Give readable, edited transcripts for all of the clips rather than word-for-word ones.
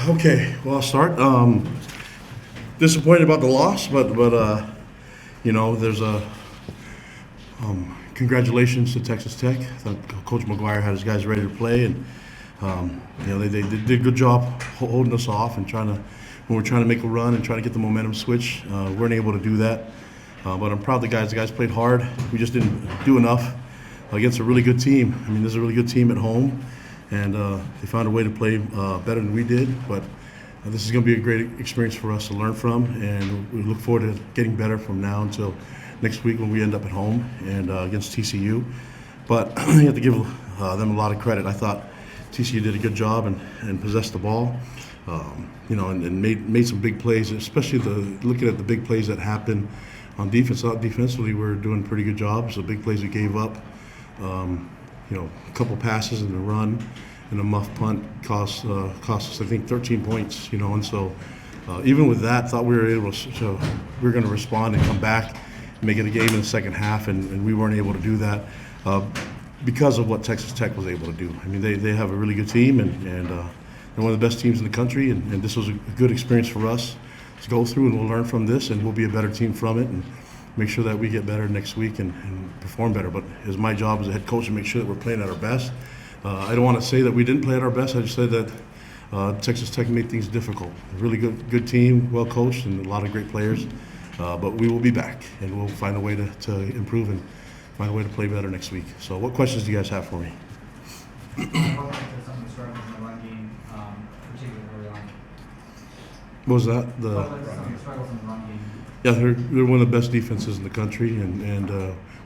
Okay, well, I'll start. Disappointed about the loss, but there's a congratulations to Texas Tech. I thought Coach McGuire had his guys ready to play, and they did a good job holding us off and when we're trying to make a run and trying to get the momentum switch. Weren't able to do that, but I'm proud of the guys. The guys played hard. We just didn't do enough against a really good team. I mean, there's a really good team at home, and they found a way to play better than we did, but this is going to be a great experience for us to learn from, and we look forward to getting better from now until next week when we end up at home and against TCU. But you have to give them a lot of credit. I thought TCU did a good job and possessed the ball, and made some big plays, especially looking at the big plays that happened on defense. Defensively, we're doing a pretty good job. So big plays we gave up, a couple passes in the run, and a muff punt cost us, I think, 13 points. And so even with that, thought we were able to we were going to respond and come back and make it a game in the second half, and we weren't able to do that because of what Texas Tech was able to do. I mean, they have a really good team, and they're one of the best teams in the country, and this was a good experience for us to go through, and we'll learn from this, and we'll be a better team from it, and make sure that we get better next week and perform better. But it's my job as a head coach to make sure that we're playing at our best. I don't want to say that we didn't play at our best. I just said that Texas Tech made things difficult. A really good team, well coached, and a lot of great players. But we will be back, and we'll find a way to improve and find a way to play better next week. So what questions do you guys have for me? What was that? Yeah, they're one of the best defenses in the country, and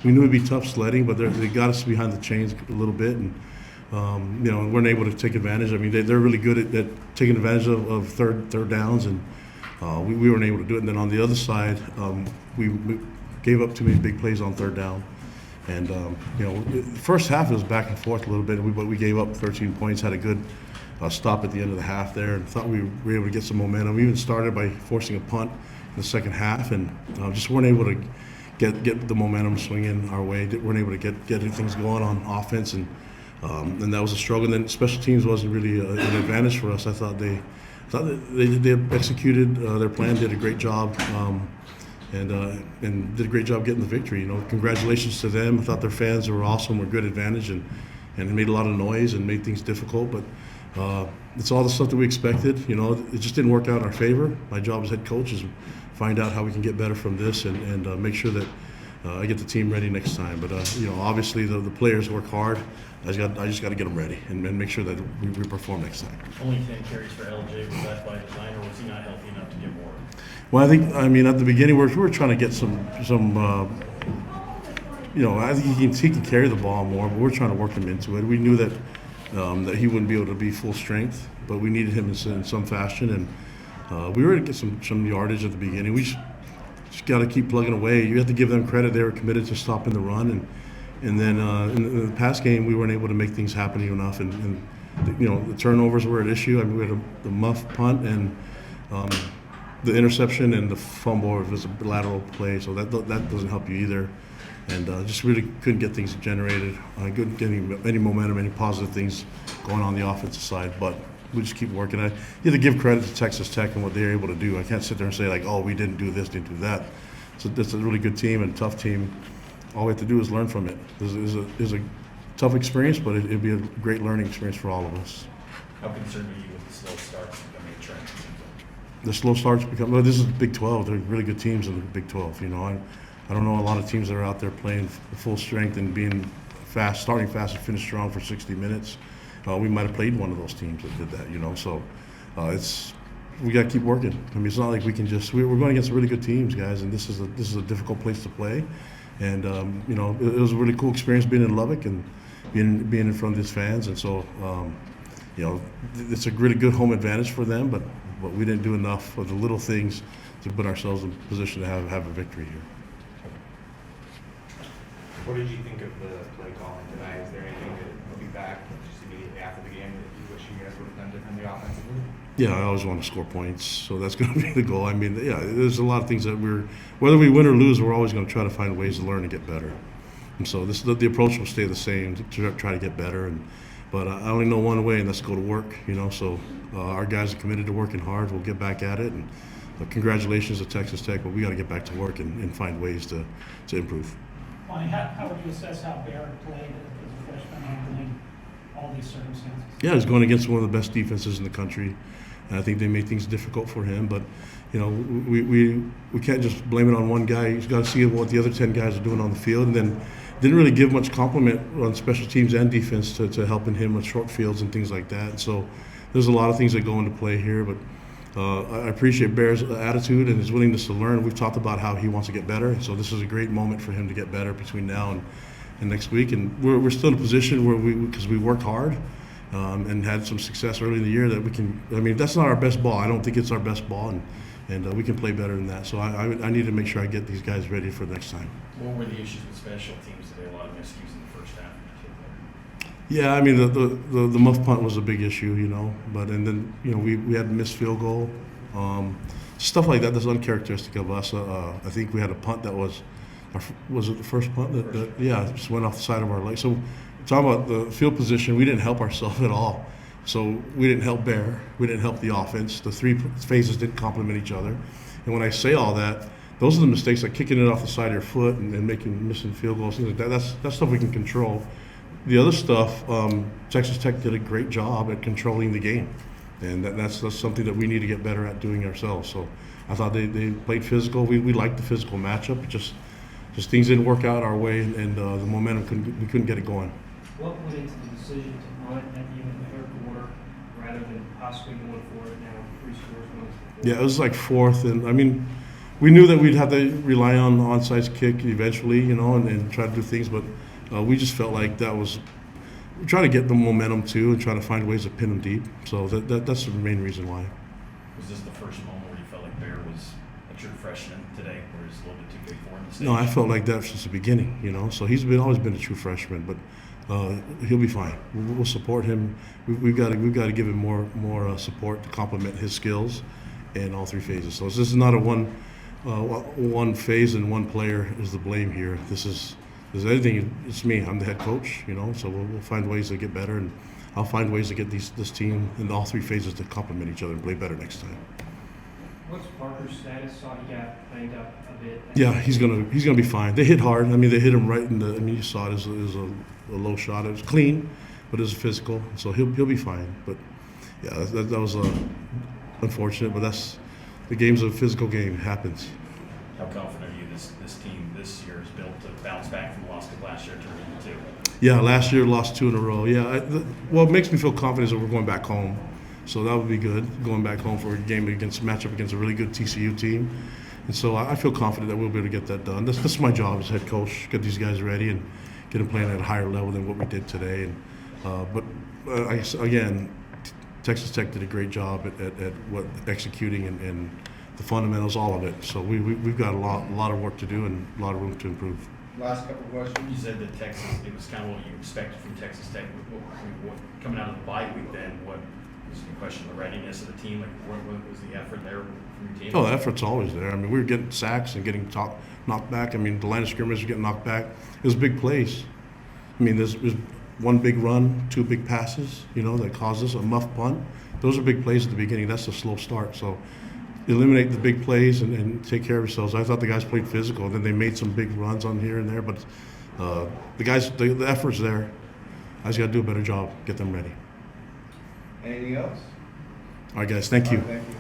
we knew it'd be tough sledding, but they got us behind the chains a little bit, and weren't able to take advantage. I mean, they're really good at taking advantage of third downs, and we weren't able to do it. And then on the other side, we gave up too many big plays on third down, and the first half it was back and forth a little bit, but we gave up 13 points. Had a good stop at the end of the half there, and thought we were able to get some momentum. We even started by forcing a punt in the second half, and just weren't able to get the momentum swinging our way. Weren't able to get things going on offense, and that was a struggle. And then special teams wasn't really an advantage for us. I thought they executed their plan, did a great job, and did a great job getting the victory. Congratulations to them. I thought their fans were awesome, were good advantage, and made a lot of noise and made things difficult. But it's all the stuff that we expected. It just didn't work out in our favor. My job as head coach is find out how we can get better from this and make sure that I get the team ready next time. But obviously the players work hard. I just got to get them ready and make sure that we perform next time. Only 10 carries for LJ. Was that by design, or was he not healthy enough to get more? Well, I mean, at the beginning we were trying to get some. I think he can carry the ball more, but we're trying to work him into it. We knew that he wouldn't be able to be full strength, but we needed him in some fashion, and we were to get some yardage at the beginning. We just got to keep plugging away. You have to give them credit; they were committed to stopping the run, and then in the past game we weren't able to make things happen enough, and the turnovers were an issue. I mean, we had the muff punt and the interception and the fumble was a lateral play, so that doesn't help you either. And just really couldn't get things generated. Couldn't get any momentum, any positive things going on the offensive side. But we just keep working. You have to give credit to Texas Tech and what they're able to do. I can't sit there and say, like, oh, we didn't do this, didn't do that. So it's a really good team and tough team. All we have to do is learn from it. It's a tough experience, but it'd be a great learning experience for all of us. How concerned are you with the slow starts becoming a trend? The slow starts well, this is the Big 12. They're really good teams in the Big 12. I don't know a lot of teams that are out there playing full strength and being fast, starting fast and finish strong for 60 minutes. We might have played one of those teams that did that, So we got to keep working. I mean, it's not like we can just. We're going against really good teams, guys, and this is a difficult place to play. And it was a really cool experience being in Lubbock and being in front of these fans. And so it's a really good home advantage for them, but we didn't do enough of the little things to put ourselves in position to have a victory here. What did you think of the play calling tonight? Is there anything that looking back just immediately after the game that you wish you guys would have done differently offensively? Yeah, I always want to score points, so that's going to be the goal. I mean, yeah, there's a lot of things that whether we win or lose, we're always going to try to find ways to learn and get better. And so the approach will stay the same, to try to get better. And But I only know one way, and that's go to work, you know. So our guys are committed to working hard. We'll get back at it. And congratulations to Texas Tech, but we got to get back to work and find ways to improve. Lonnie, how would you assess how Bear played as a freshman handling all these circumstances? Yeah, he's going against one of the best defenses in the country. And I think they made things difficult for him. But, you know, we can't just blame it on one guy. He's got to see what the other 10 guys are doing on the field. And then didn't really give much compliment on special teams and defense to helping him with short fields and things like that. And so there's a lot of things that go into play here. But I appreciate Bear's attitude and his willingness to learn. We've talked about how he wants to get better. So this is a great moment for him to get better between now and next week. And we're still in a position where because we worked hard and had some success early in the year that we can. I mean, that's not our best ball. I don't think it's our best ball, and we can play better than that. So I need to make sure I get these guys ready for next time. What were the issues with special teams today? A lot of miscues in the first half in particular. Yeah, I mean the muff punt was a big issue, you know. And then you know we had a missed field goal, stuff like that. That's uncharacteristic of us. I think we had a punt that was it the first punt that just went off the side of our leg. So talking about the field position, we didn't help ourselves at all. So we didn't help Bear. We didn't help the offense. The three phases didn't complement each other. And when I say all that, those are the mistakes, like kicking it off the side of your foot and missing field goals, things like that. That's stuff we can control. The other stuff, Texas Tech did a great job at controlling the game, and that's something that we need to get better at doing ourselves. So I thought they played physical. We liked the physical matchup. Just things didn't work out our way, and the momentum we couldn't get it going. What went into the decision to punt at the end of the third quarter rather than possibly going for it now 3 scores once? Yeah, it was like fourth, and I mean, we knew that we'd have to rely on the onside kick eventually, you know, and try to do things, but we just felt like that was trying to get the momentum too and trying to find ways to pin them deep. So that's the main reason why. Was this the first moment where you felt like Bear was a true freshman today, or is it a little bit too big for him to stay? No, I felt like that since the beginning, you know. So he's always been a true freshman, but he'll be fine. We'll support him. We've got to give him more support to complement his skills in all 3 phases. So this is not a one phase and one player is the blame here. This is anything. It's me. I'm the head coach, you know. So we'll find ways to get better, and I'll find ways to get this team in all 3 phases to complement each other and play better next time. What's Parker's status? Saw he got banged up a bit. Yeah, he's gonna be fine. They hit hard. I mean, they hit him right in the. I mean, you saw it as a low shot. It was clean, but it was physical. So he'll be fine. But yeah, that was unfortunate. But that's the game's a physical game. It happens. How confident are you this team this year is built to bounce back from the loss of last year to win 2? Yeah, last year lost 2 in a row. Yeah, what makes me feel confident is that we're going back home. So that would be good, going back home for a matchup against a really good TCU team. And so I feel confident that we'll be able to get that done. That's my job as head coach, get these guys ready and get them playing at a higher level than what we did today. And again, Texas Tech did a great job at executing and the fundamentals, all of it. So we've got a lot of work to do and a lot of room to improve. Last couple of questions. You said that Texas, it was kind of what you expected from Texas Tech. What coming out of the bye week then, what was the question of the readiness of the team? Like, what was the effort there from your team? Oh, the effort's always there. I mean, we were getting sacks and getting knocked back. I mean, the line of scrimmage was getting knocked back. It was big plays. I mean, there's one big run, 2 big passes, you know, that caused us a muff punt. Those are big plays at the beginning. That's a slow start. So eliminate the big plays and take care of yourselves. I thought the guys played physical. Then they made some big runs on here and there, but the effort's there. I just got to do a better job, get them ready. Anything else? All right, guys, thank you. All right, thank you.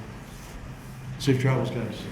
Safe travels, guys.